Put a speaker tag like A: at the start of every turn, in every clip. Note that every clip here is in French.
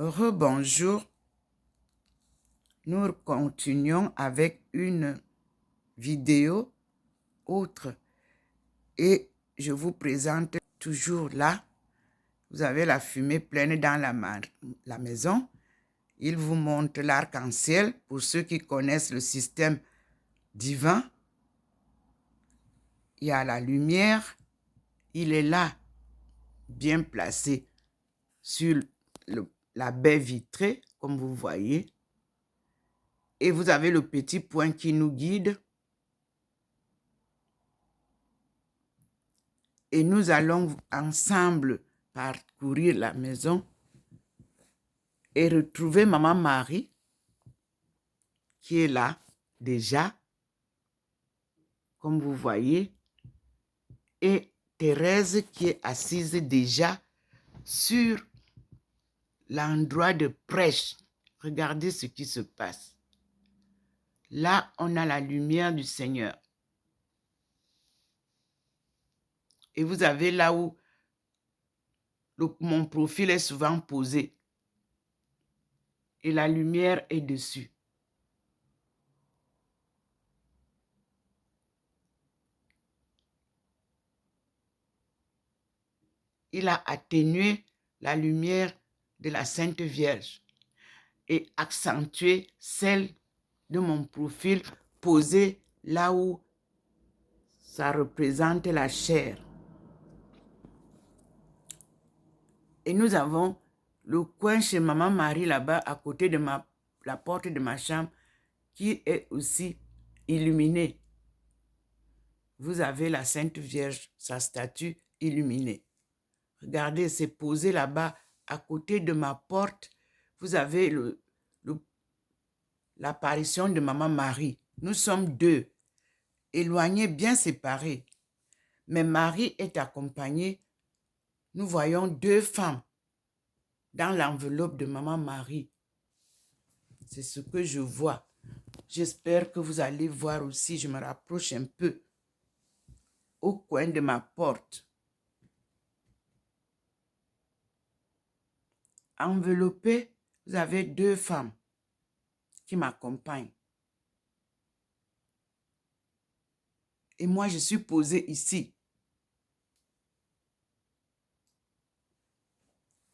A: Rebonjour, nous continuons avec une vidéo autre et je vous présente toujours là. Vous avez la fumée pleine dans la maison. Il vous montre l'arc-en-ciel pour ceux qui connaissent le système divin. Il y a la lumière, il est là, bien placé sur la baie vitrée, comme vous voyez. Et vous avez le petit point qui nous guide. Et nous allons ensemble parcourir la maison et retrouver Maman Marie, qui est là déjà, comme vous voyez, et Thérèse qui est assise déjà sur l'endroit de prêche. Regardez ce qui se passe. Là, on a la lumière du Seigneur. Et vous avez là où mon profil est souvent posé. Et la lumière est dessus. Il a atténué la lumière de la Sainte Vierge et accentué celle de mon profil posé là où ça représente la chair. Et nous avons le coin chez Maman Marie là-bas à côté de la porte de ma chambre qui est aussi illuminé. Vous avez la Sainte Vierge, sa statue illuminée. Regardez, c'est posé là-bas à côté de ma porte. Vous avez l'apparition de Maman Marie. Nous sommes deux, éloignés, bien séparés. Mais Marie est accompagnée. Nous voyons deux femmes dans l'enveloppe de Maman Marie. C'est ce que je vois. J'espère que vous allez voir aussi. Je me rapproche un peu au coin de ma porte. Enveloppées, vous avez deux femmes qui m'accompagnent. Et moi, je suis posée ici.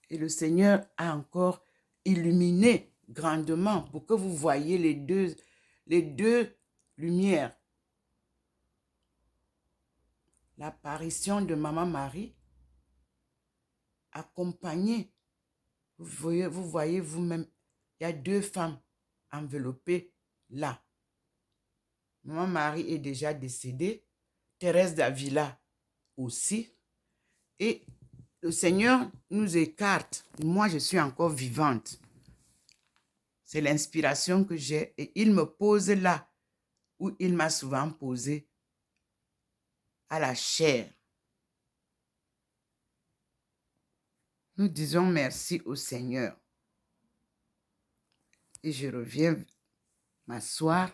A: Et le Seigneur a encore illuminé grandement pour que vous voyez les deux lumières. L'apparition de Maman Marie accompagnée. Vous voyez vous-même, il y a deux femmes enveloppées là. Maman Marie est déjà décédée. Thérèse d'Avila aussi. Et le Seigneur nous écarte. Moi, je suis encore vivante. C'est l'inspiration que j'ai. Et il me pose là où il m'a souvent posé, à la chair. Nous disons merci au Seigneur. Et je reviens m'asseoir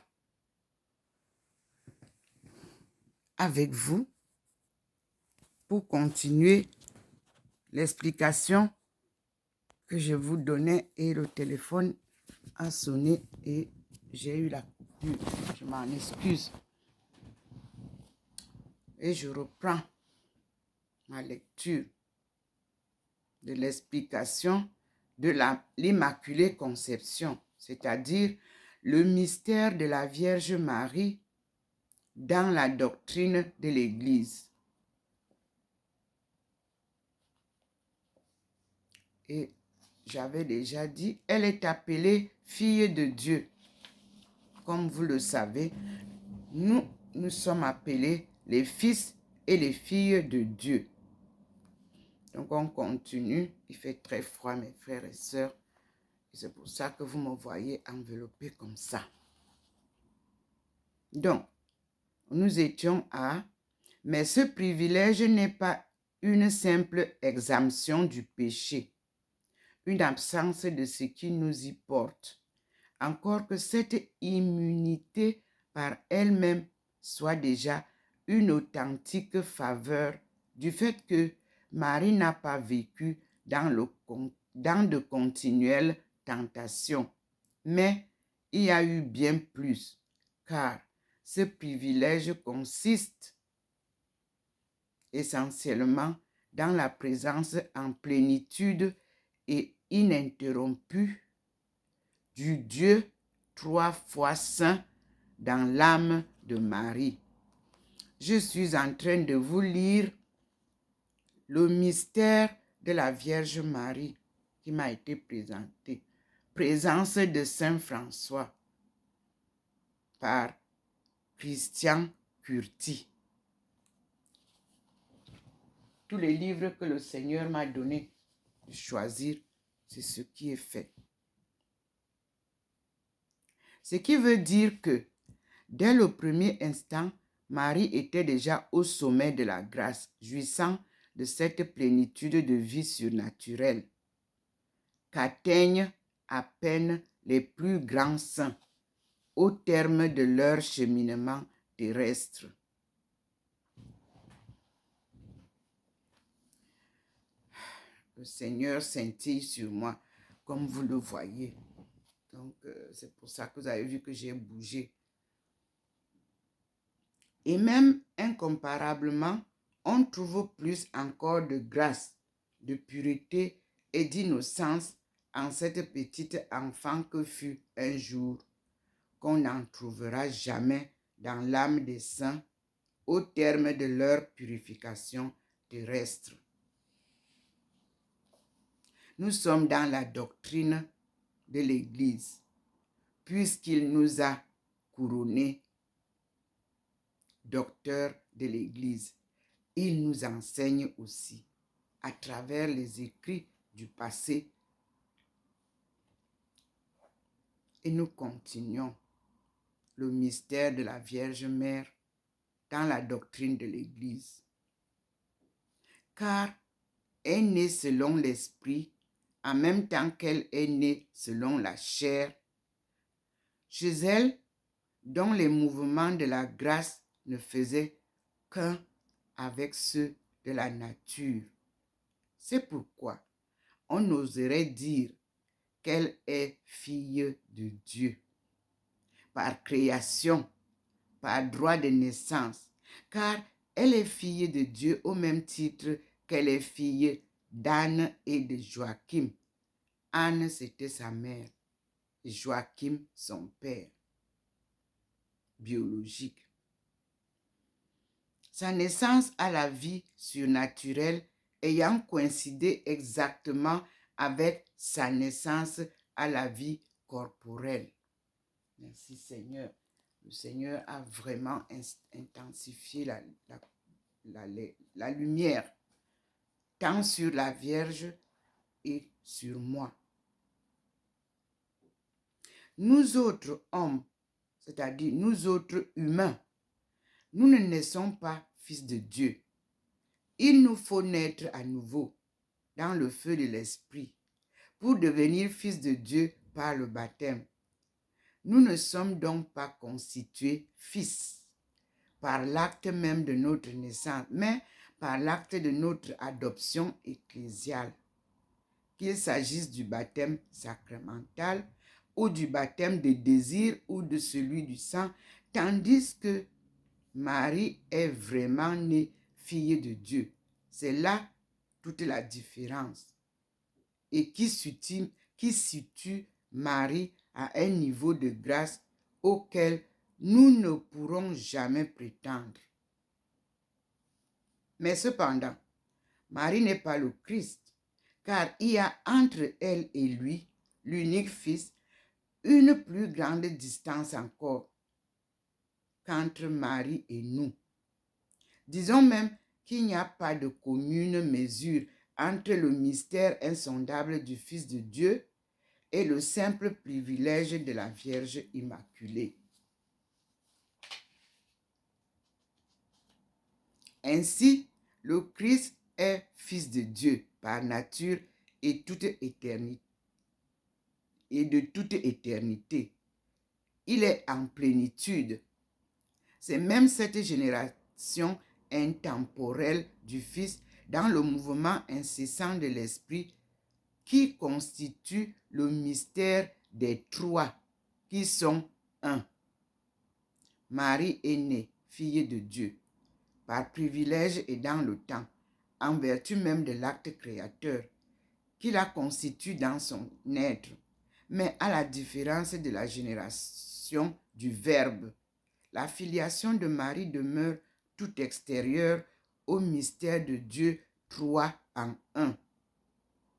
A: avec vous pour continuer l'explication que je vous donnais. Et le téléphone a sonné et j'ai eu la coupure. Je m'en excuse. Et je reprends ma lecture de l'explication de l'Immaculée Conception, c'est-à-dire le mystère de la Vierge Marie dans la doctrine de l'Église. Et j'avais déjà dit, elle est appelée fille de Dieu. Comme vous le savez, nous sommes appelés les fils et les filles de Dieu. Donc on continue. Il fait très froid, mes frères et sœurs. C'est pour ça que vous me voyez enveloppé comme ça. Donc, nous étions à... Mais ce privilège n'est pas une simple exemption du péché, une absence de ce qui nous y porte. Encore que cette immunité par elle-même soit déjà une authentique faveur du fait que Marie n'a pas vécu dans le dans de continuelles tentations. Mais il y a eu bien plus, car ce privilège consiste essentiellement dans la présence en plénitude et ininterrompue du Dieu 3 fois saint dans l'âme de Marie. Je suis en train de vous lire le mystère de la Vierge Marie qui m'a été présenté. Présence de Saint François par Christian Curti. Tous les livres que le Seigneur m'a donné de choisir, c'est ce qui est fait. Ce qui veut dire que dès le premier instant, Marie était déjà au sommet de la grâce, jouissant de cette plénitude de vie surnaturelle qu'atteignent à peine les plus grands saints au terme de leur cheminement terrestre. Le Seigneur scintille sur moi, comme vous le voyez. Donc, c'est pour ça que vous avez vu que j'ai bougé. Et même incomparablement, on trouve plus encore de grâce, de pureté et d'innocence en cette petite enfant que fut un jour, qu'on n'en trouvera jamais dans l'âme des saints au terme de leur purification terrestre. Nous sommes dans la doctrine de l'Église, puisqu'il nous a couronnés docteurs de l'Église. Il nous enseigne aussi, à travers les écrits du passé. Et nous continuons le mystère de la Vierge Mère dans la doctrine de l'Église. Car est née selon l'Esprit, en même temps qu'elle est née selon la chair, chez elle, dont les mouvements de la grâce ne faisaient qu'un avec ceux de la nature. C'est pourquoi on oserait dire qu'elle est fille de Dieu, par création, par droit de naissance, car elle est fille de Dieu au même titre qu'elle est fille d'Anne et de Joachim. Anne, c'était sa mère, et Joachim, son père biologique. Sa naissance à la vie surnaturelle ayant coïncidé exactement avec sa naissance à la vie corporelle. Merci Seigneur. Le Seigneur a vraiment intensifié la lumière, tant sur la Vierge et sur moi. Nous autres hommes, c'est-à-dire nous autres humains, nous ne naissons pas fils de Dieu. Il nous faut naître à nouveau dans le feu de l'Esprit pour devenir fils de Dieu par le baptême. Nous ne sommes donc pas constitués fils par l'acte même de notre naissance, mais par l'acte de notre adoption ecclésiale, qu'il s'agisse du baptême sacramental ou du baptême de désir ou de celui du sang, tandis que Marie est vraiment née fille de Dieu. C'est là toute la différence et qui situe Marie à un niveau de grâce auquel nous ne pourrons jamais prétendre. Mais cependant, Marie n'est pas le Christ, car il y a entre elle et lui, l'unique Fils, une plus grande distance encore qu'entre Marie et nous. Disons même qu'il n'y a pas de commune mesure entre le mystère insondable du Fils de Dieu et le simple privilège de la Vierge Immaculée. Ainsi, le Christ est Fils de Dieu par nature et toute éternité. Et de toute éternité. Il est en plénitude. C'est même cette génération intemporelle du Fils dans le mouvement incessant de l'Esprit qui constitue le mystère des trois qui sont un. Marie est née, fille de Dieu, par privilège et dans le temps, en vertu même de l'acte créateur, qui la constitue dans son être. Mais à la différence de la génération du Verbe, la filiation de Marie demeure tout extérieure au mystère de Dieu trois en un.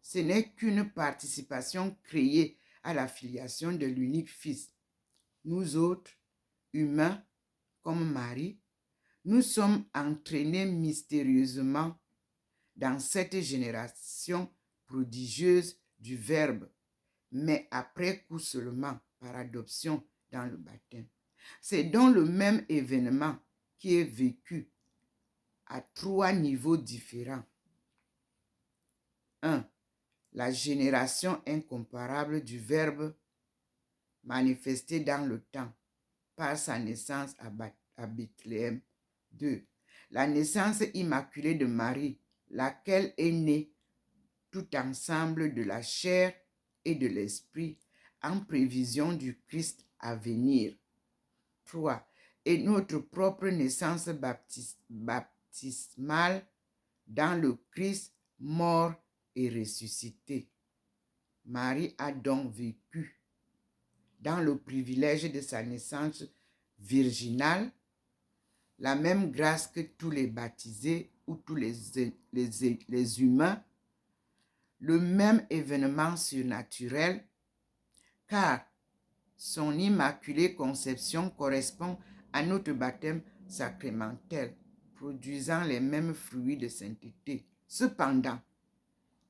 A: Ce n'est qu'une participation créée à la filiation de l'unique Fils. Nous autres, humains comme Marie, nous sommes entraînés mystérieusement dans cette génération prodigieuse du Verbe, mais après coup seulement, par adoption dans le baptême. C'est donc le même événement qui est vécu à trois niveaux différents. 1. La génération incomparable du Verbe manifesté dans le temps par sa naissance à Bethléem. 2. La naissance immaculée de Marie, laquelle est née tout ensemble de la chair et de l'esprit en prévision du Christ à venir. 3. Et notre propre naissance baptismale dans le Christ mort et ressuscité. Marie a donc vécu dans le privilège de sa naissance virginale la même grâce que tous les baptisés ou tous les humains, le même événement surnaturel, car son immaculée conception correspond à notre baptême sacramentel, produisant les mêmes fruits de sainteté. Cependant,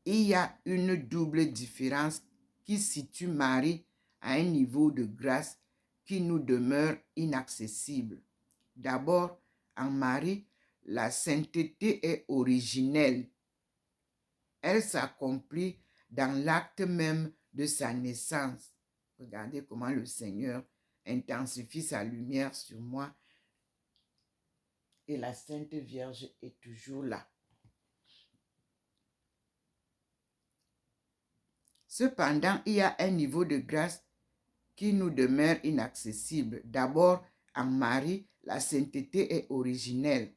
A: il y a une double différence qui situe Marie à un niveau de grâce qui nous demeure inaccessible. D'abord, en Marie, la sainteté est originelle. Elle s'accomplit dans l'acte même de sa naissance. Regardez comment le Seigneur intensifie sa lumière sur moi. Et la Sainte Vierge est toujours là. Cependant, il y a un niveau de grâce qui nous demeure inaccessible. D'abord, en Marie, la sainteté est originelle.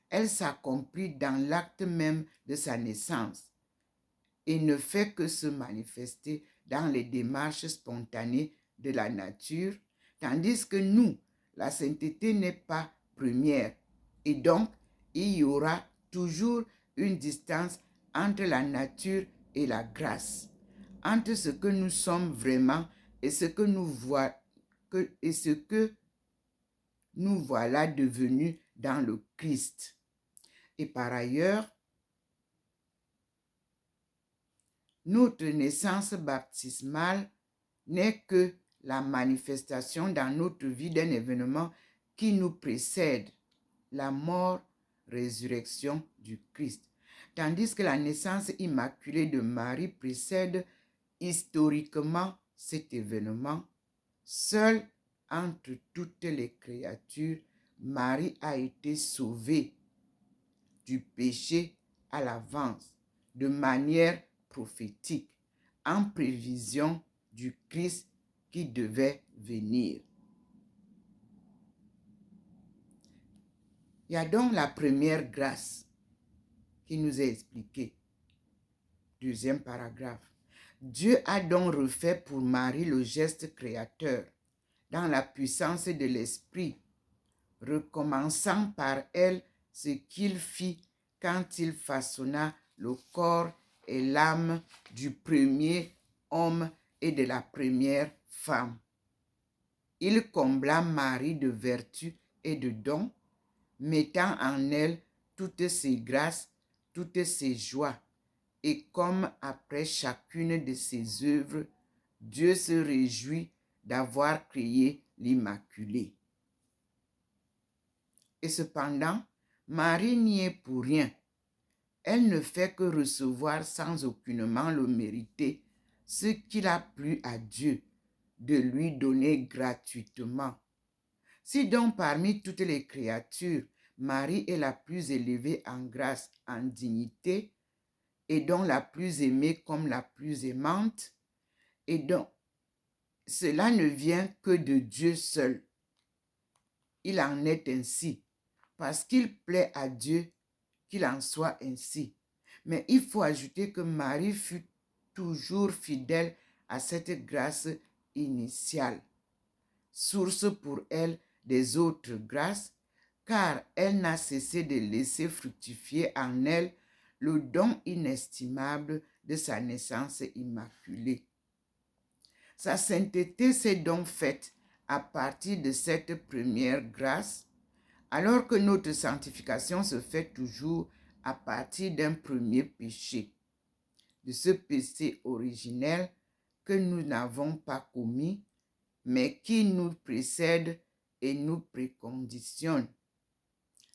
A: Elle s'accomplit dans l'acte même de sa naissance et ne fait que se manifester dans les démarches spontanées de la nature, tandis que nous, la sainteté n'est pas première. Et donc, il y aura toujours une distance entre la nature et la grâce, entre ce que nous sommes vraiment et ce que nous voilà devenus dans le Christ. Et par ailleurs, notre naissance baptismale n'est que la manifestation dans notre vie d'un événement qui nous précède, la mort-résurrection du Christ. Tandis que la naissance immaculée de Marie précède historiquement cet événement. Seule entre toutes les créatures, Marie a été sauvée du péché à l'avance, de manière prophétique, en prévision du Christ qui devait venir. Il y a donc la première grâce qui nous est expliquée. Deuxième paragraphe. Dieu a donc refait pour Marie le geste créateur dans la puissance de l'Esprit, recommençant par elle ce qu'il fit quand il façonna le corps et l'âme du premier homme et de la première femme. Il combla Marie de vertus et de dons, mettant en elle toutes ses grâces, toutes ses joies. Et comme après chacune de ses œuvres, Dieu se réjouit d'avoir créé l'Immaculée. Et cependant, Marie n'y est pour rien. Elle ne fait que recevoir sans aucunement le mériter ce qu'il a plu à Dieu de lui donner gratuitement. Si donc parmi toutes les créatures, Marie est la plus élevée en grâce, en dignité, et dont la plus aimée comme la plus aimante, et dont cela ne vient que de Dieu seul. Il en est ainsi, parce qu'il plaît à Dieu qu'il en soit ainsi. Mais il faut ajouter que Marie fut toujours fidèle à cette grâce initiale, source pour elle des autres grâces, car elle n'a cessé de laisser fructifier en elle le don inestimable de sa naissance immaculée. Sa sainteté s'est donc faite à partir de cette première grâce, alors que notre sanctification se fait toujours à partir d'un premier péché, de ce péché originel que nous n'avons pas commis, mais qui nous précède et nous préconditionne.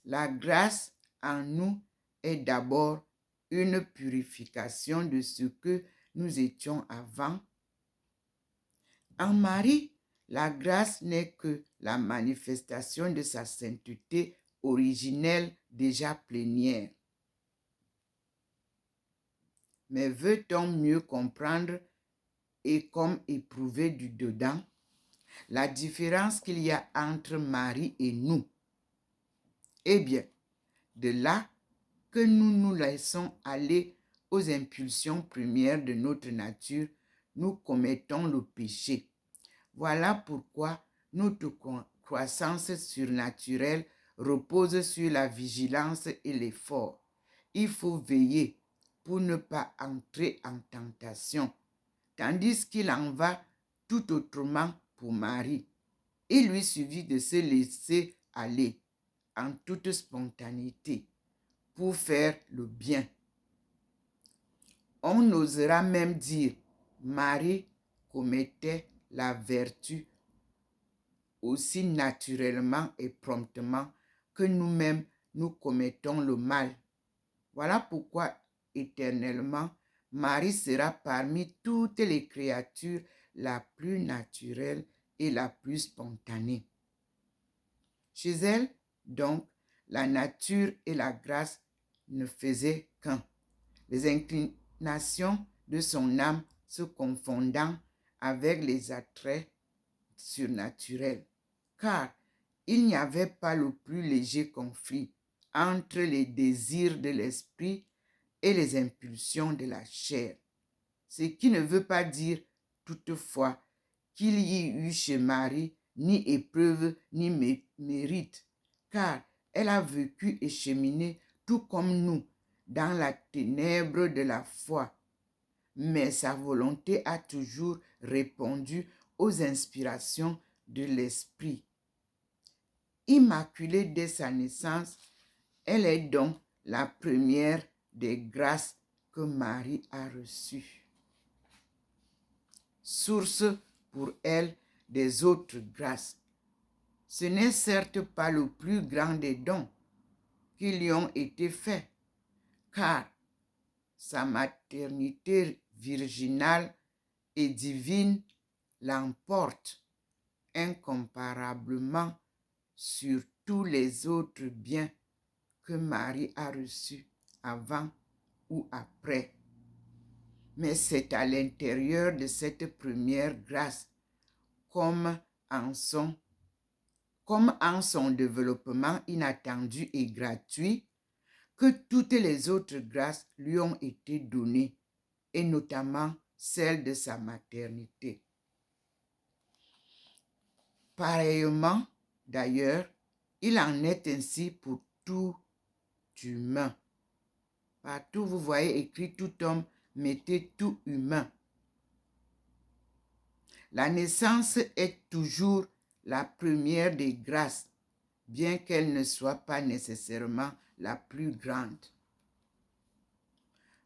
A: La grâce en nous est d'abord une purification de ce que nous étions avant. En Marie, la grâce n'est que la manifestation de sa sainteté originelle déjà plénière. Mais veut-on mieux comprendre et comme éprouver du dedans la différence qu'il y a entre Marie et nous? Eh bien, de là que nous nous laissons aller aux impulsions premières de notre nature, nous commettons le péché. Voilà pourquoi notre croissance surnaturelle repose sur la vigilance et l'effort. Il faut veiller pour ne pas entrer en tentation, tandis qu'il en va tout autrement pour Marie. Il lui suffit de se laisser aller en toute spontanéité pour faire le bien. On osera même dire, Marie commettait la vertu aussi naturellement et promptement que nous-mêmes nous commettons le mal. Voilà pourquoi éternellement, Marie sera parmi toutes les créatures la plus naturelle et la plus spontanée. Chez elle, donc, la nature et la grâce ne faisaient qu'un, les inclinations de son âme se confondant avec les attraits surnaturels, car il n'y avait pas le plus léger conflit entre les désirs de l'esprit et les impulsions de la chair. Ce qui ne veut pas dire toutefois qu'il y eut chez Marie ni épreuve ni mérite, car elle a vécu et cheminé tout comme nous dans la ténèbre de la foi. Mais sa volonté a toujours répondu aux inspirations de l'esprit. Immaculée dès sa naissance, elle est donc la première des grâces que Marie a reçues. Source pour elle des autres grâces. Ce n'est certes pas le plus grand des dons qui lui ont été faits, car sa maternité virginale et divine l'emporte incomparablement sur tous les autres biens que Marie a reçus avant ou après. Mais c'est à l'intérieur de cette première grâce, comme en son développement inattendu et gratuit, que toutes les autres grâces lui ont été données, et notamment celle de sa maternité. Pareillement, d'ailleurs, il en est ainsi pour tout humain. Partout, vous voyez écrit tout homme, mettez tout humain. La naissance est toujours la première des grâces, bien qu'elle ne soit pas nécessairement la plus grande.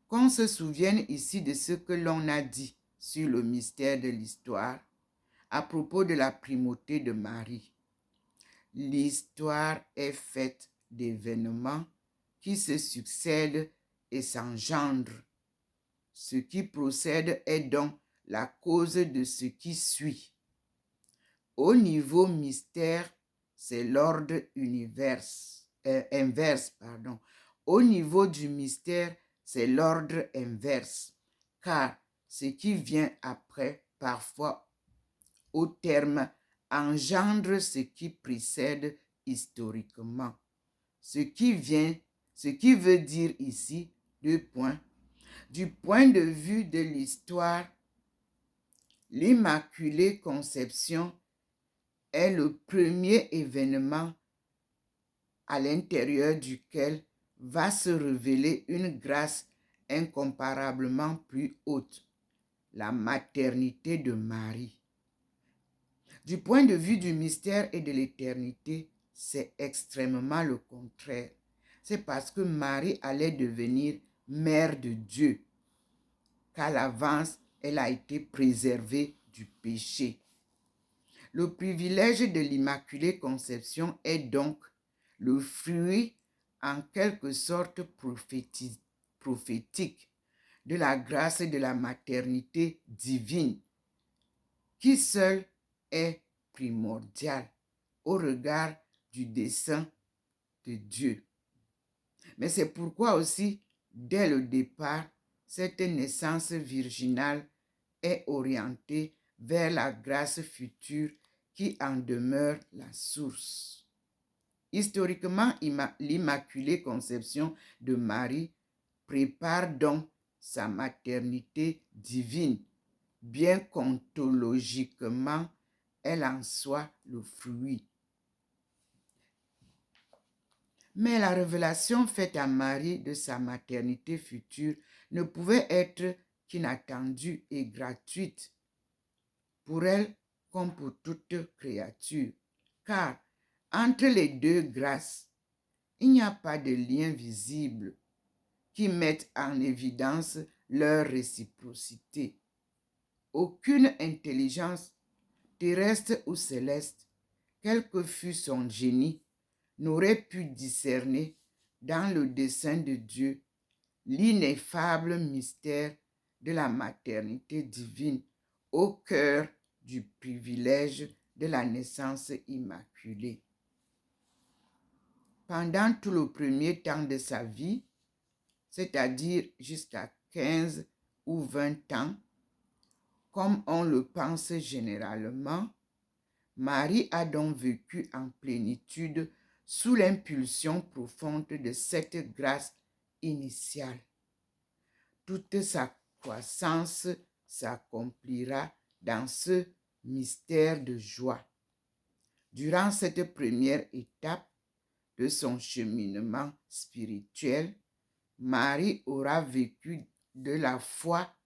A: Qu'on se souvienne ici de ce que l'on a dit sur le mystère de l'histoire à propos de la primauté de Marie. L'histoire est faite d'événements qui se succèdent et s'engendrent. Ce qui procède est donc la cause de ce qui suit. Au niveau mystère, c'est l'ordre inverse. Au niveau du mystère, c'est l'ordre inverse, car ce qui vient après, parfois au terme, engendre ce qui précède historiquement. Ce qui veut dire ici, deux points, du point de vue de l'histoire, l'Immaculée Conception est le premier événement à l'intérieur duquel va se révéler une grâce incomparablement plus haute, la maternité de Marie. Du point de vue du mystère et de l'éternité, c'est extrêmement le contraire. C'est parce que Marie allait devenir mère de Dieu qu'à l'avance, elle a été préservée du péché. Le privilège de l'Immaculée Conception est donc le fruit en quelque sorte prophétique de la grâce de la maternité divine, qui seule est primordiale au regard du dessein de Dieu. Mais c'est pourquoi aussi, dès le départ, cette naissance virginale est orientée vers la grâce future qui en demeure la source. Historiquement, l'Immaculée Conception de Marie prépare donc sa maternité divine, bien qu'ontologiquement, elle en soit le fruit. Mais la révélation faite à Marie de sa maternité future ne pouvait être qu'inattendue et gratuite pour elle comme pour toute créature, car entre les deux grâces, il n'y a pas de lien visible qui mette en évidence leur réciprocité. Aucune intelligence, terrestre ou céleste, quel que fût son génie, n'aurait pu discerner dans le dessein de Dieu l'ineffable mystère de la maternité divine au cœur du privilège de la naissance immaculée. Pendant tout le premier temps de sa vie, c'est-à-dire jusqu'à 15 ou 20 ans, comme on le pense généralement, Marie a donc vécu en plénitude sous l'impulsion profonde de cette grâce initiale. Toute sa croissance s'accomplira dans ce mystère de joie. Durant cette première étape de son cheminement spirituel, Marie aura vécu de la foi,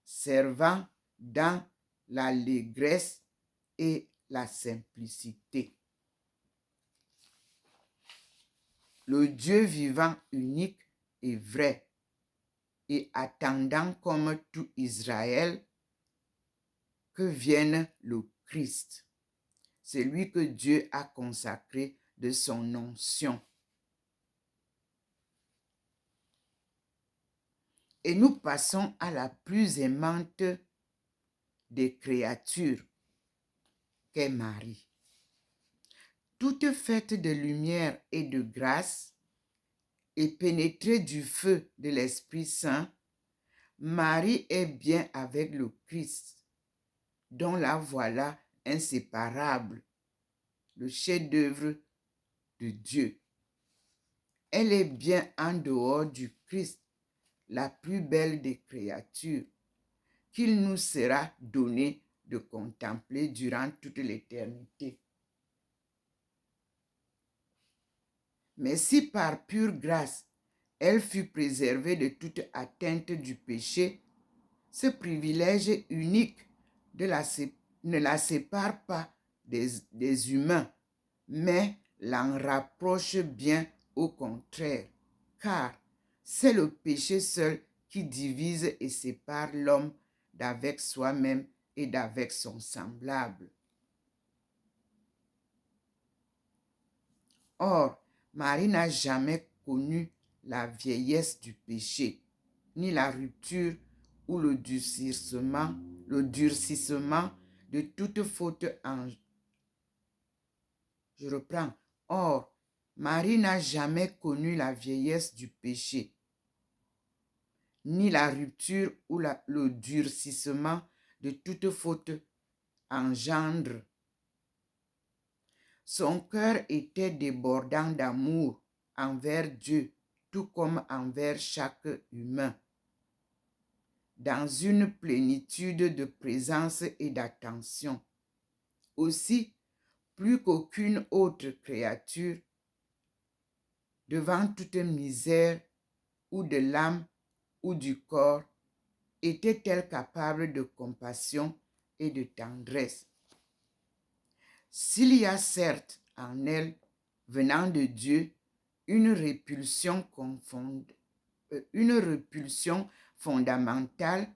A: servant dans l'allégresse et la simplicité. Le Dieu vivant, unique et vrai, et attendant comme tout Israël que vienne le Christ, celui que Dieu a consacré de son onction. Et nous passons à la plus aimante des créatures, qu'est Marie. Toute faite de lumière et de grâce, et pénétrée du feu de l'Esprit Saint, Marie est bien avec le Christ, dont la voilà inséparable, le chef-d'œuvre de Dieu. Elle est bien en dehors du Christ, la plus belle des créatures, qu'il nous sera donné de contempler durant toute l'éternité. Mais si par pure grâce, elle fut préservée de toute atteinte du péché, ce privilège unique ne la sépare pas des humains, mais l'en rapproche bien au contraire, car c'est le péché seul qui divise et sépare l'homme d'avec soi-même et d'avec son semblable. Or, Marie n'a jamais connu la vieillesse du péché, ni la rupture ou le durcissement de toute faute en... Je reprends. Or, Marie n'a jamais connu la vieillesse du péché, ni la rupture ou le durcissement de toute faute engendre. Son cœur était débordant d'amour envers Dieu, tout comme envers chaque humain, dans une plénitude de présence et d'attention. Aussi, plus qu'aucune autre créature, devant toute misère ou de l'âme ou du corps, était-elle capable de compassion et de tendresse. S'il y a certes en elle, venant de Dieu, une répulsion fondamentale,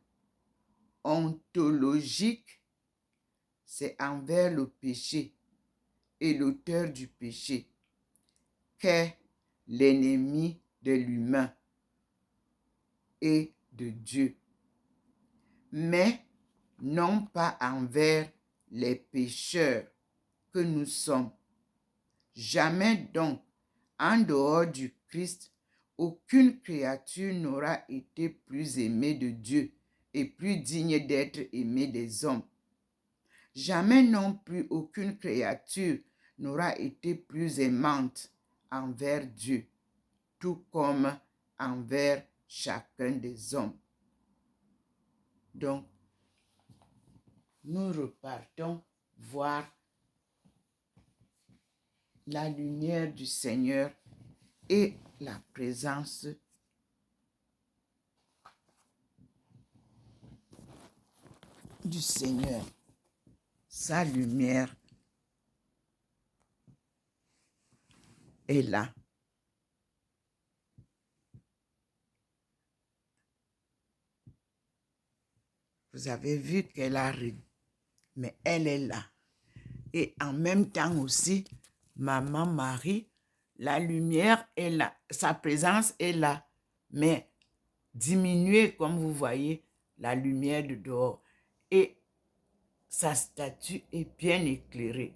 A: ontologique, c'est envers le péché et l'auteur du péché, qu'est l'ennemi de l'humain et de Dieu, mais non pas envers les pécheurs que nous sommes. Jamais donc, en dehors du Christ, aucune créature n'aura été plus aimée de Dieu et plus digne d'être aimée des hommes. Jamais non plus aucune créature n'aura été plus aimante envers Dieu, tout comme envers chacun des hommes. Donc, nous repartons voir la lumière du Seigneur et la présence du Seigneur. Sa lumière est là. Vous avez vu qu'elle a ri, mais elle est là. Et en même temps aussi, Maman Marie, la lumière est là, sa présence est là, mais diminuée, comme vous voyez, la lumière de dehors. Et sa statue est bien éclairée.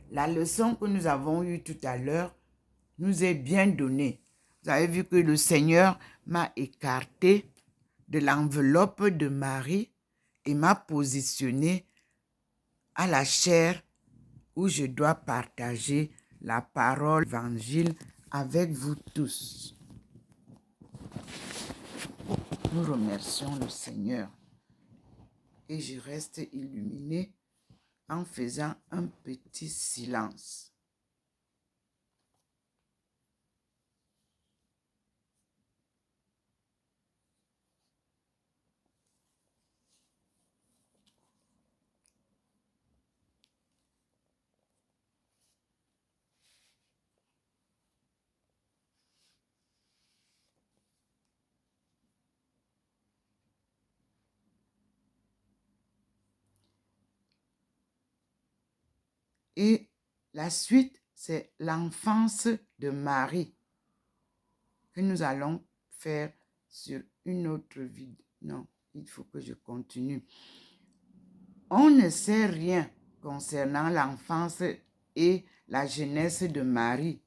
A: La leçon que nous avons eue tout à l'heure nous est bien donnée. Vous avez vu que le Seigneur m'a écarté de l'enveloppe de Marie et m'a positionné à la chair où je dois partager la parole évangile avec vous tous. Nous remercions le Seigneur et je reste illuminé en faisant un petit silence. Et la suite, c'est l'enfance de Marie que nous allons faire sur une autre vidéo. Non, il faut que je continue. On ne sait rien concernant l'enfance et la jeunesse de Marie,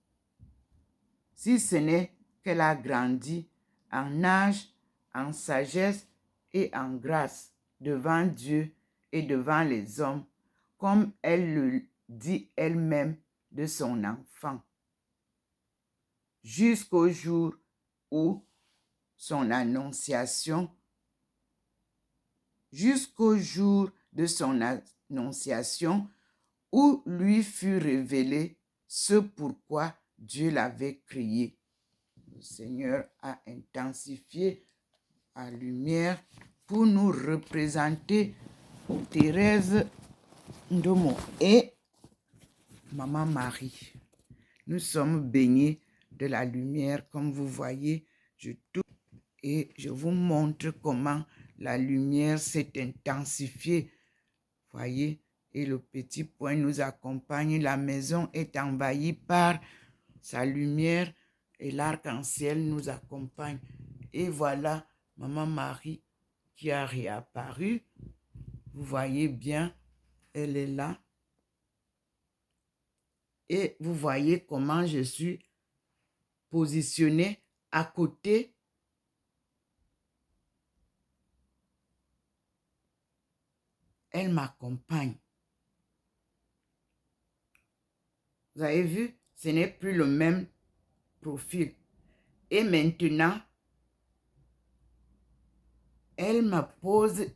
A: si ce n'est qu'elle a grandi en âge, en sagesse et en grâce devant Dieu et devant les hommes, comme elle le dit elle-même de son enfant, jusqu'au jour où son annonciation, jusqu'au jour de son annonciation, où lui fut révélé ce pourquoi Dieu l'avait créé. Le Seigneur a intensifié la lumière pour nous représenter Thérèse Ndomo et Maman Marie. Nous sommes baignés de la lumière, comme vous voyez. Je touche et je vous montre comment la lumière s'est intensifiée. Voyez, et le petit point nous accompagne. La maison est envahie par sa lumière et l'arc-en-ciel nous accompagne. Et voilà Maman Marie qui a réapparu. Vous voyez bien, elle est là. Et vous voyez comment je suis positionnée à côté. Elle m'accompagne. Vous avez vu, ce n'est plus le même profil. Et maintenant, elle me pose,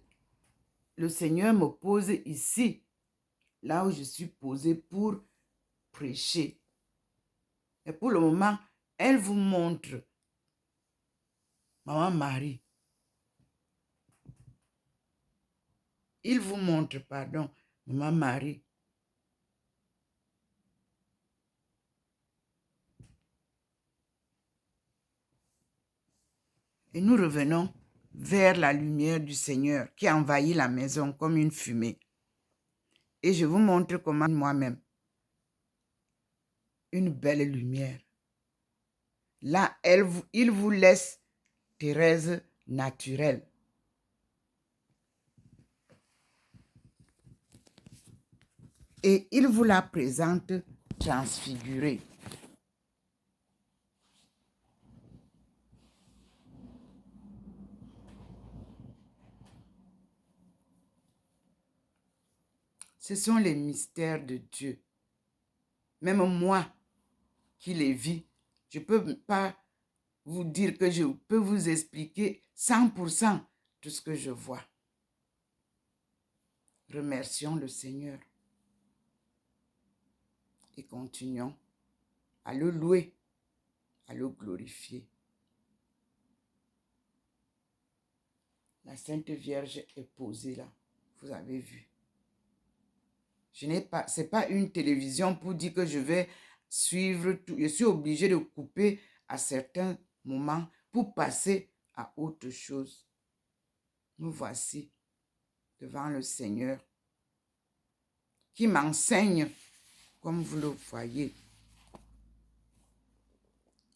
A: le Seigneur me pose ici, là où je suis posée pour prêcher. Et pour le moment, elle vous montre, Maman Marie, il vous montre, pardon, Maman Marie. Et nous revenons vers la lumière du Seigneur qui envahit la maison comme une fumée. Et je vous montre comment moi-même, une belle lumière. Là, il vous laisse Thérèse naturelle. Et il vous la présente transfigurée. Ce sont les mystères de Dieu. Même moi qui les vis, je ne peux pas vous dire que je peux vous expliquer 100% tout ce que je vois. Remercions le Seigneur et continuons à le louer, à le glorifier. La Sainte Vierge est posée là, vous avez vu. Ce n'est pas une télévision pour dire que je vais suivre tout. Je suis obligée de couper à certains moments pour passer à autre chose. Nous voici devant le Seigneur qui m'enseigne, comme vous le voyez,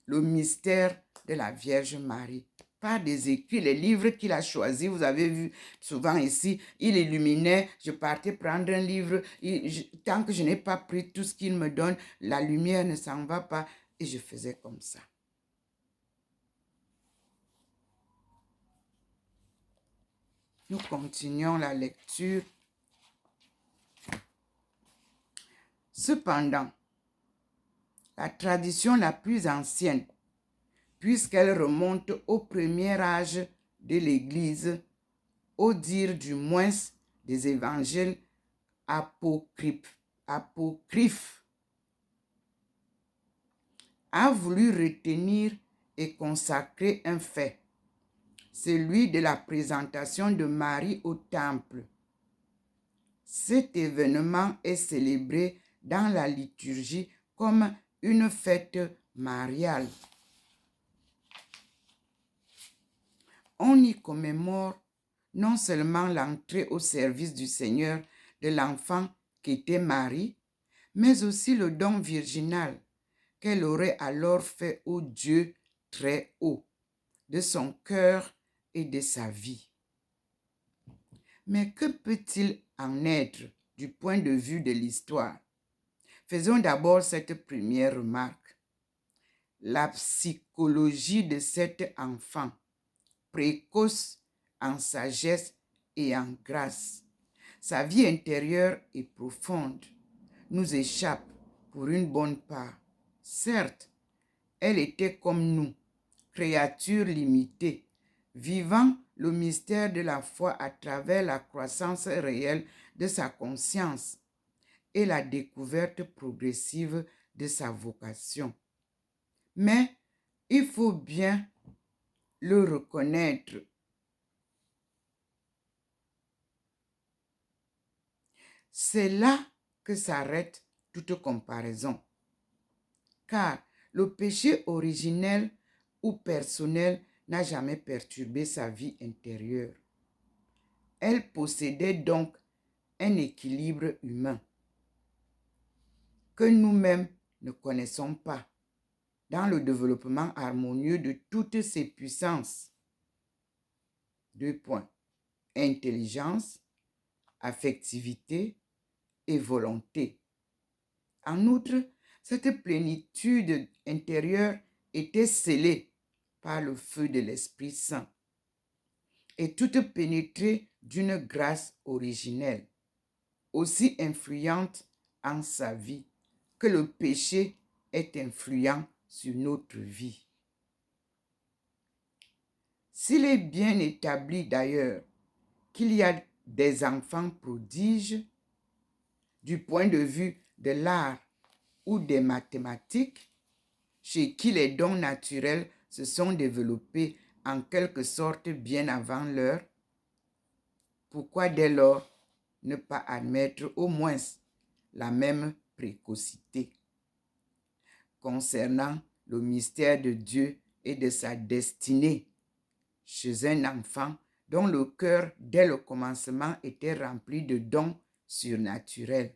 A: le mystère de la Vierge Marie. Par des écrits, les livres qu'il a choisis, vous avez vu souvent ici, il illuminait, je partais prendre un livre, tant que je n'ai pas pris tout ce qu'il me donne, la lumière ne s'en va pas, et je faisais comme ça. Nous continuons la lecture. Cependant, la tradition la plus ancienne, puisqu'elle remonte au premier âge de l'Église, au dire du moins des évangiles apocryphes, a voulu retenir et consacrer un fait, celui de la présentation de Marie au temple. Cet événement est célébré dans la liturgie comme une fête mariale. On y commémore non seulement l'entrée au service du Seigneur de l'enfant qu'était Marie, mais aussi le don virginal qu'elle aurait alors fait au Dieu très haut, de son cœur et de sa vie. Mais que peut-il en être du point de vue de l'histoire? Faisons d'abord cette première remarque. La psychologie de cet enfant, précoce en sagesse et en grâce, sa vie intérieure et profonde, nous échappe pour une bonne part. Certes, elle était comme nous, créature limitée, vivant le mystère de la foi à travers la croissance réelle de sa conscience et la découverte progressive de sa vocation. Mais il faut bien le reconnaître. C'est là que s'arrête toute comparaison. Car le péché originel ou personnel n'a jamais perturbé sa vie intérieure. Elle possédait donc un équilibre humain que nous-mêmes ne connaissons pas dans le développement harmonieux de toutes ses puissances. 2 points. Intelligence, affectivité et volonté. En outre, Cette plénitude intérieure était scellée par le feu de l'Esprit Saint et toute pénétrée d'une grâce originelle, aussi influente en sa vie que le péché est influent sur notre vie. S'il est bien établi d'ailleurs qu'il y a des enfants prodiges du point de vue de l'art ou des mathématiques, chez qui les dons naturels se sont développés en quelque sorte bien avant l'heure, pourquoi dès lors ne pas admettre au moins la même précocité concernant le mystère de Dieu et de sa destinée chez un enfant dont le cœur dès le commencement était rempli de dons surnaturels.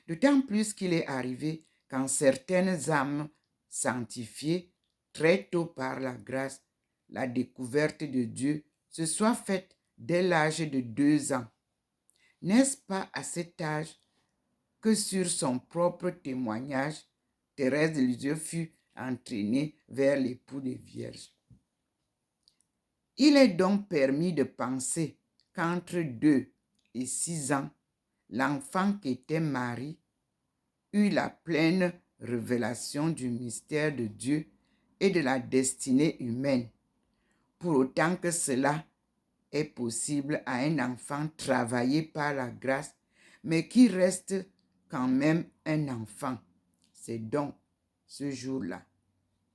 A: D'autant plus qu'il est arrivé qu'en certaines âmes sanctifiées très tôt par la grâce, la découverte de Dieu se soit faite dès l'âge de 2 ans. N'est-ce pas à cet âge que sur son propre témoignage, Thérèse de Lisieux fut entraînée vers l'époux des Vierges? Il est donc permis de penser qu'entre 2 et 6 ans, l'enfant qu'était Marie eut la pleine révélation du mystère de Dieu et de la destinée humaine, pour autant que cela est possible à un enfant travaillé par la grâce, mais qui reste quand même un enfant. C'est donc ce jour-là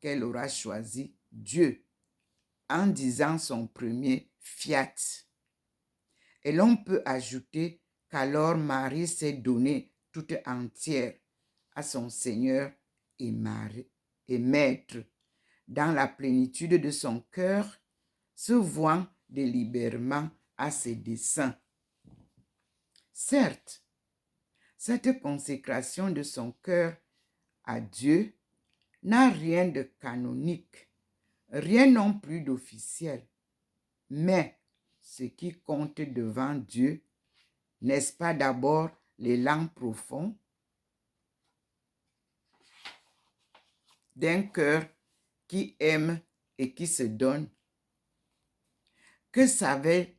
A: qu'elle aura choisi Dieu en disant son premier fiat. Et l'on peut ajouter qu'alors Marie s'est donnée toute entière à son Seigneur et Maître, dans la plénitude de son cœur, se vouant délibérément à ses desseins. Certes, cette consécration de son cœur à Dieu n'a rien de canonique, rien non plus d'officiel, mais ce qui compte devant Dieu, n'est-ce pas d'abord l'élan profond d'un cœur qui aime et qui se donne? Que savait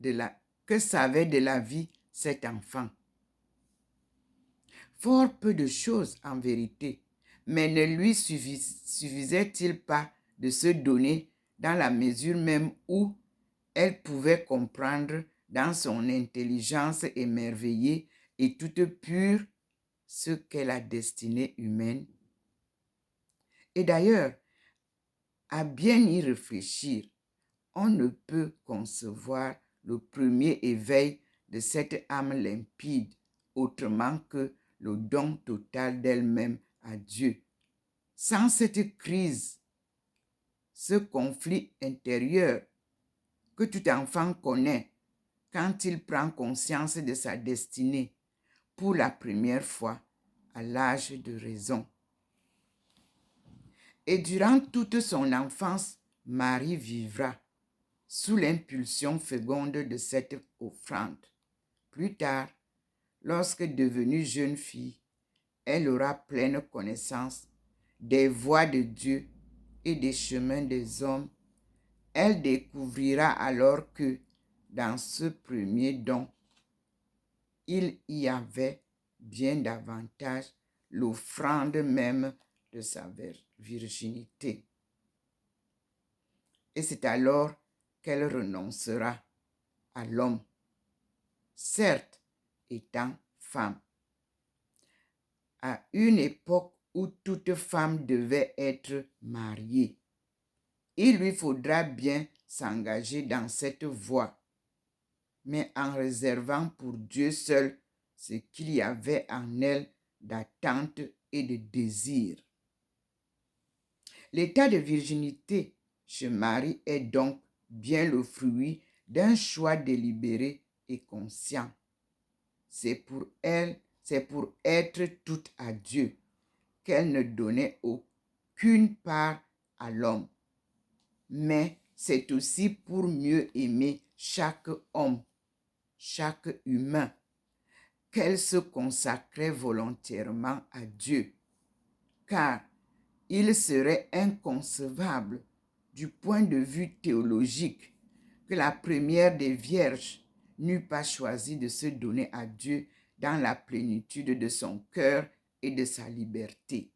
A: de la vie cet enfant? Fort peu de choses en vérité, mais ne lui suffisait-il pas de se donner dans la mesure même où elle pouvait comprendre dans son intelligence émerveillée et toute pure ce qu'est la destinée humaine? Et d'ailleurs, à bien y réfléchir, on ne peut concevoir le premier éveil de cette âme limpide autrement que le don total d'elle-même à Dieu. Sans cette crise, ce conflit intérieur que tout enfant connaît quand il prend conscience de sa destinée pour la première fois à l'âge de raison. Et durant toute son enfance, Marie vivra sous l'impulsion féconde de cette offrande. Plus tard, lorsque devenue jeune fille, elle aura pleine connaissance des voies de Dieu et des chemins des hommes. Elle découvrira alors que, dans ce premier don, il y avait bien davantage l'offrande même de sa virginité. Et c'est alors qu'elle renoncera à l'homme, certes étant femme. À une époque où toute femme devait être mariée, il lui faudra bien s'engager dans cette voie, mais en réservant pour Dieu seul ce qu'il y avait en elle d'attente et de désir. L'état de virginité chez Marie est donc bien le fruit d'un choix délibéré et conscient. C'est pour être toute à Dieu qu'elle ne donnait aucune part à l'homme. Mais c'est aussi pour mieux aimer chaque homme, chaque humain, qu'elle se consacrait volontairement à Dieu, car il serait inconcevable du point de vue théologique que la première des vierges n'eût pas choisi de se donner à Dieu dans la plénitude de son cœur et de sa liberté.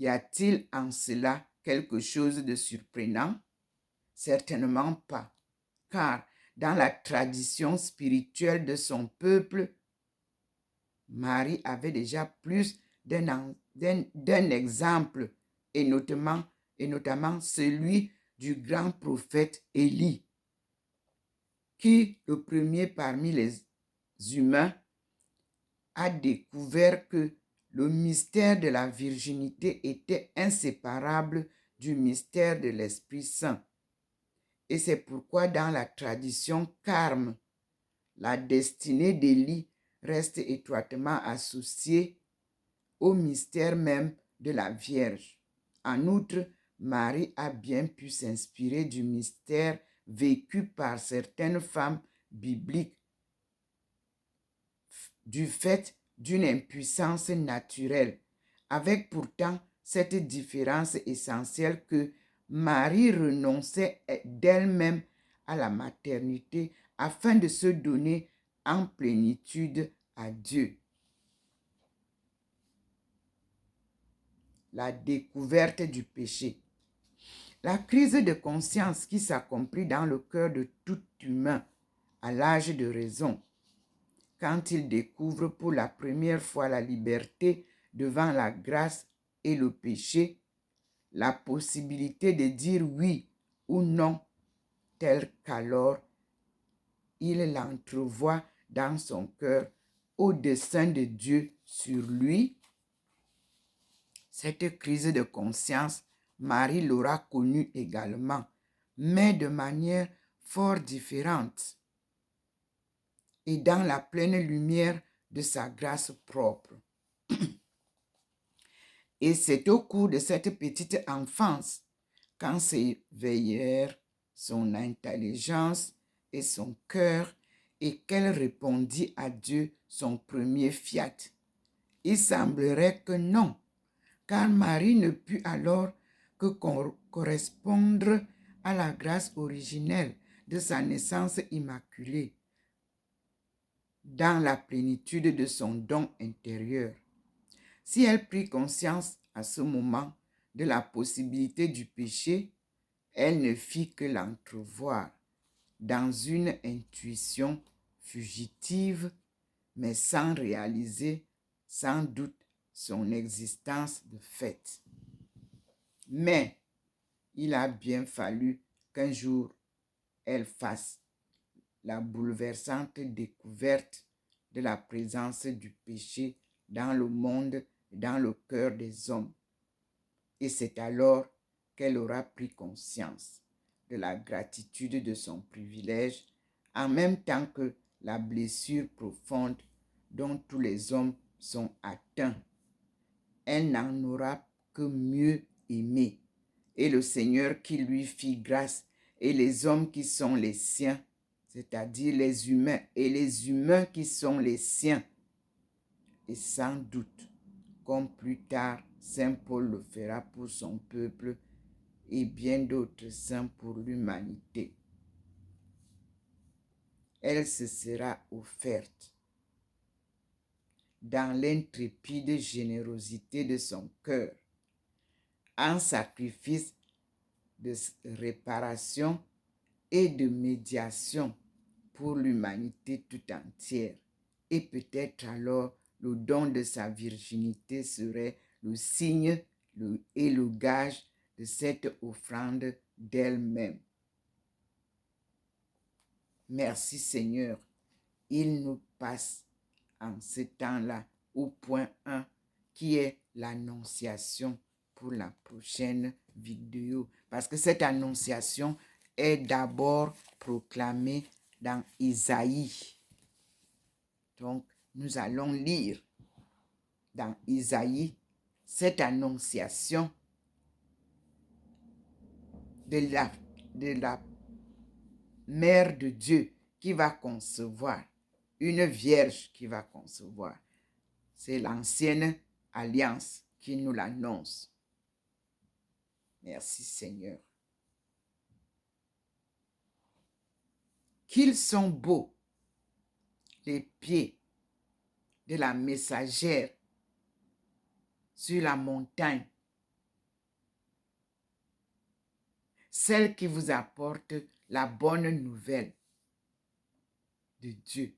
A: Y a-t-il en cela quelque chose de surprenant? Certainement pas, car dans la tradition spirituelle de son peuple, Marie avait déjà plus d'un exemple, et notamment celui du grand prophète Élie, qui, le premier parmi les humains, a découvert que le mystère de la virginité était inséparable du mystère de l'Esprit Saint. Et c'est pourquoi dans la tradition carme, la destinée d'Élie reste étroitement associée au mystère même de la Vierge. En outre, Marie a bien pu s'inspirer du mystère vécu par certaines femmes bibliques du fait d'une impuissance naturelle, avec pourtant cette différence essentielle que Marie renonçait d'elle-même à la maternité afin de se donner en plénitude à Dieu. La découverte du péché. La crise de conscience qui s'accomplit dans le cœur de tout humain à l'âge de raison, quand il découvre pour la première fois la liberté devant la grâce et le péché, la possibilité de dire oui ou non, tel qu'alors il l'entrevoit dans son cœur au dessein de Dieu sur lui. Cette crise de conscience, Marie l'aura connue également, mais de manière fort différente et dans la pleine lumière de sa grâce propre. Et c'est au cours de cette petite enfance, quand s'éveillèrent son intelligence et son cœur, et qu'elle répondit à Dieu son premier fiat. Il semblerait que non, car Marie ne put alors que correspondre à la grâce originelle de sa naissance immaculée, dans la plénitude de son don intérieur. Si elle prit conscience à ce moment de la possibilité du péché, elle ne fit que l'entrevoir dans une intuition fugitive, mais sans réaliser sans doute son existence de fait. Mais il a bien fallu qu'un jour elle fasse la bouleversante découverte de la présence du péché dans le monde, dans le cœur des hommes. Et c'est alors qu'elle aura pris conscience de la gratitude de son privilège, en même temps que la blessure profonde dont tous les hommes sont atteints. Elle n'en aura que mieux aimé. Et le Seigneur qui lui fit grâce, et les hommes qui sont les siens, c'est-à-dire les humains, et les humains qui sont les siens. Et sans doute, comme plus tard, Saint Paul le fera pour son peuple et bien d'autres saints pour l'humanité. Elle se sera offerte dans l'intrépide générosité de son cœur, en sacrifice de réparation et de médiation pour l'humanité tout entière. Et peut-être alors le don de sa virginité serait le signe et le gage de cette offrande d'elle-même. Merci Seigneur. Il nous passe en ce temps-là au point 1 qui est l'annonciation pour la prochaine vidéo. Parce que cette annonciation est d'abord proclamée dans Isaïe. Donc, nous allons lire dans Isaïe cette annonciation de la Mère de Dieu qui va concevoir une vierge qui va concevoir. C'est l'ancienne alliance qui nous l'annonce. Merci Seigneur. Qu'ils sont beaux, les pieds de la messagère sur la montagne, celle qui vous apporte la bonne nouvelle de Dieu,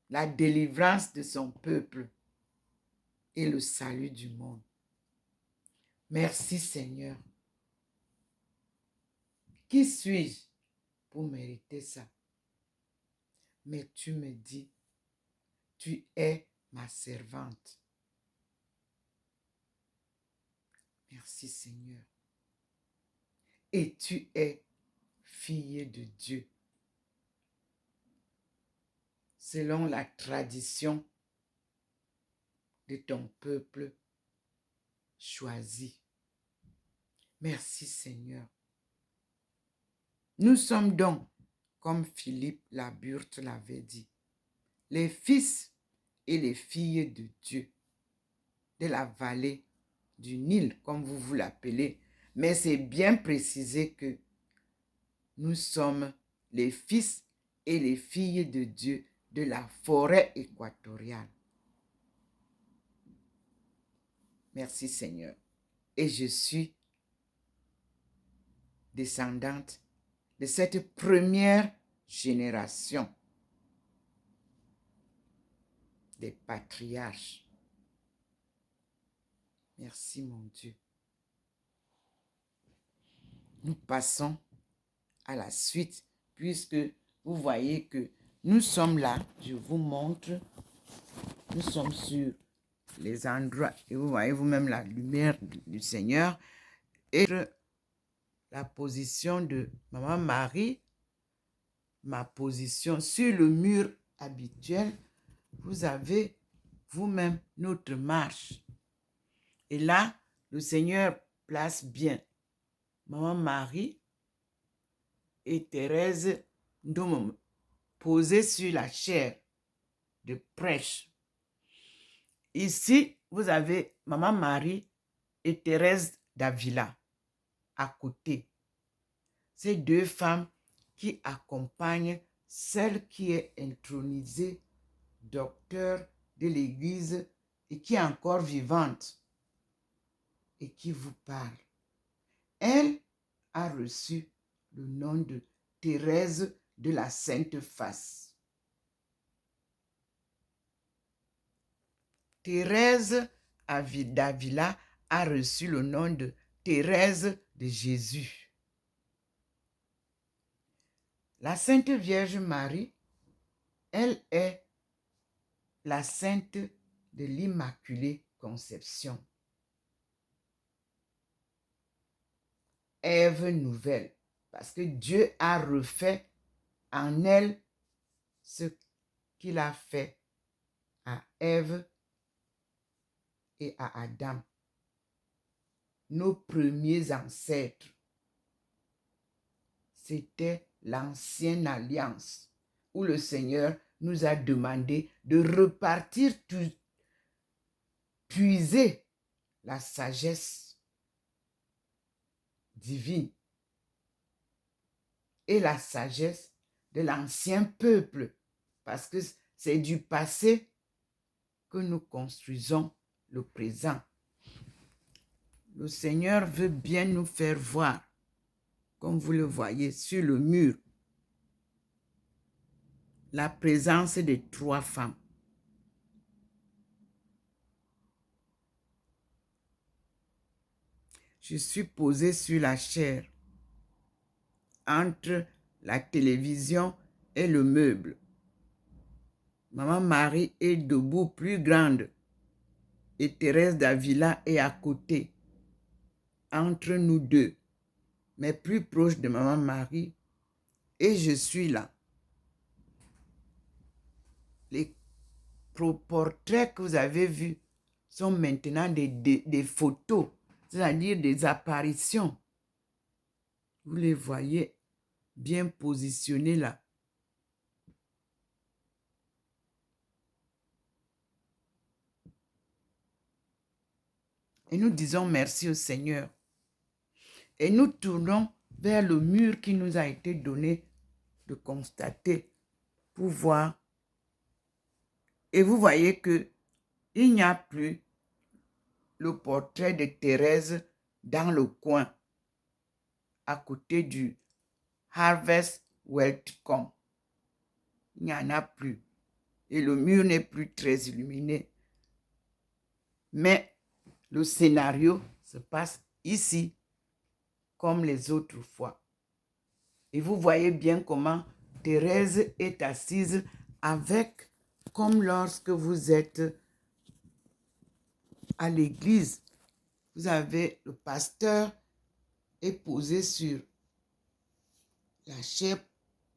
A: la délivrance de son peuple et le salut du monde. Merci Seigneur. Qui suis-je pour mériter ça? Mais tu me dis, tu es ma servante. Merci Seigneur. Et tu es fille de Dieu. Selon la tradition de ton peuple choisi. Merci Seigneur. Nous sommes donc, comme Philippe Laburte l'avait dit, les fils et les filles de Dieu, de la vallée du Nil, comme vous l'appelez. Mais c'est bien précisé que nous sommes les fils et les filles de Dieu de la forêt équatoriale. Merci Seigneur. Et je suis descendante de cette première génération des patriarches. Merci mon Dieu. Nous passons à la suite, puisque vous voyez que nous sommes là. Je vous montre. Nous sommes sur les endroits et vous voyez vous-même la lumière du Seigneur et la position de Maman Marie, ma position sur le mur habituel. Vous avez vous-même notre marche. Et là, le Seigneur place bien Maman Marie et Thérèse Ndomom posées sur la chaire de prêche. Ici, vous avez Maman Marie et Thérèse d'Avila à côté. Ces deux femmes qui accompagnent celle qui est intronisée docteur de l'Église et qui est encore vivante et qui vous parle. Elle a reçu le nom de Thérèse de la Sainte Face. Thérèse d'Avila a reçu le nom de Thérèse de Jésus. La Sainte Vierge Marie, elle est la Sainte de l'Immaculée Conception. Ève nouvelle, parce que Dieu a refait en elle ce qu'il a fait à Ève et à Adam, nos premiers ancêtres. C'était l'ancienne alliance où le Seigneur nous a demandé de repartir puiser la sagesse divine et la sagesse de l'ancien peuple, parce que c'est du passé que nous construisons le présent. Le Seigneur veut bien nous faire voir, comme vous le voyez sur le mur, la présence des trois femmes. Je suis posée sur la chaire entre la télévision et le meuble. Maman Marie est debout, plus grande, et Thérèse d'Avila est à côté, entre nous deux, mais plus proche de Maman Marie, et je suis là. Les portraits que vous avez vus sont maintenant des photos, c'est-à-dire des apparitions. Vous les voyez bien positionnés là. Et nous disons merci au Seigneur. Et nous tournons vers le mur qui nous a été donné de constater pour voir. Et vous voyez que il n'y a plus le portrait de Thérèse dans le coin, à côté du Harvest Welcome. Il n'y en a plus. Et le mur n'est plus très illuminé. Mais le scénario se passe ici, comme les autres fois. Et vous voyez bien comment Thérèse est assise avec, comme lorsque vous êtes à l'église, vous avez le pasteur est posé sur la chair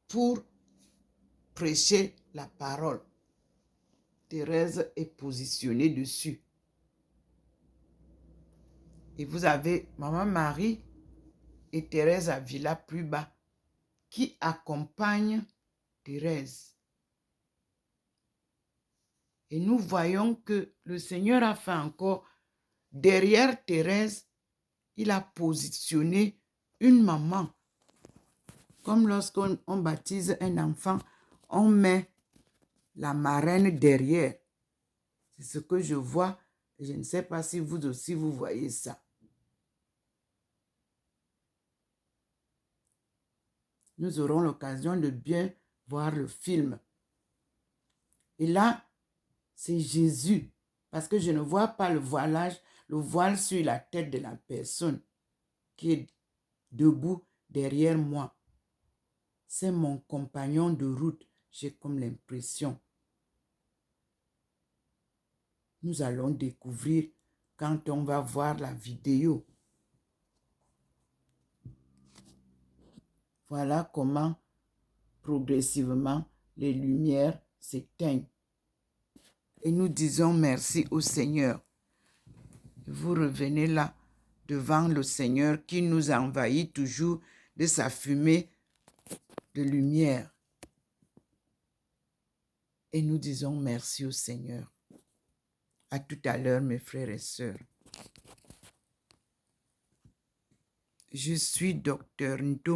A: pour prêcher la parole. Thérèse est positionnée dessus. Et vous avez Maman Marie et Thérèse Avila plus bas qui accompagnent Thérèse. Et nous voyons que le Seigneur a fait encore, derrière Thérèse, il a positionné une maman. Comme lorsqu'on baptise un enfant, on met la marraine derrière. C'est ce que je vois. Je ne sais pas si vous aussi, vous voyez ça. Nous aurons l'occasion de bien voir le film. Et là, c'est Jésus. Parce que je ne vois pas le voile sur la tête de la personne qui est debout derrière moi. C'est mon compagnon de route, j'ai comme l'impression. Nous allons découvrir quand on va voir la vidéo. Voilà comment progressivement les lumières s'éteignent. Et nous disons merci au Seigneur. Vous revenez là devant le Seigneur qui nous envahit toujours de sa fumée de lumière. Et nous disons merci au Seigneur. À tout à l'heure, mes frères et sœurs. Je suis Dr. Nto.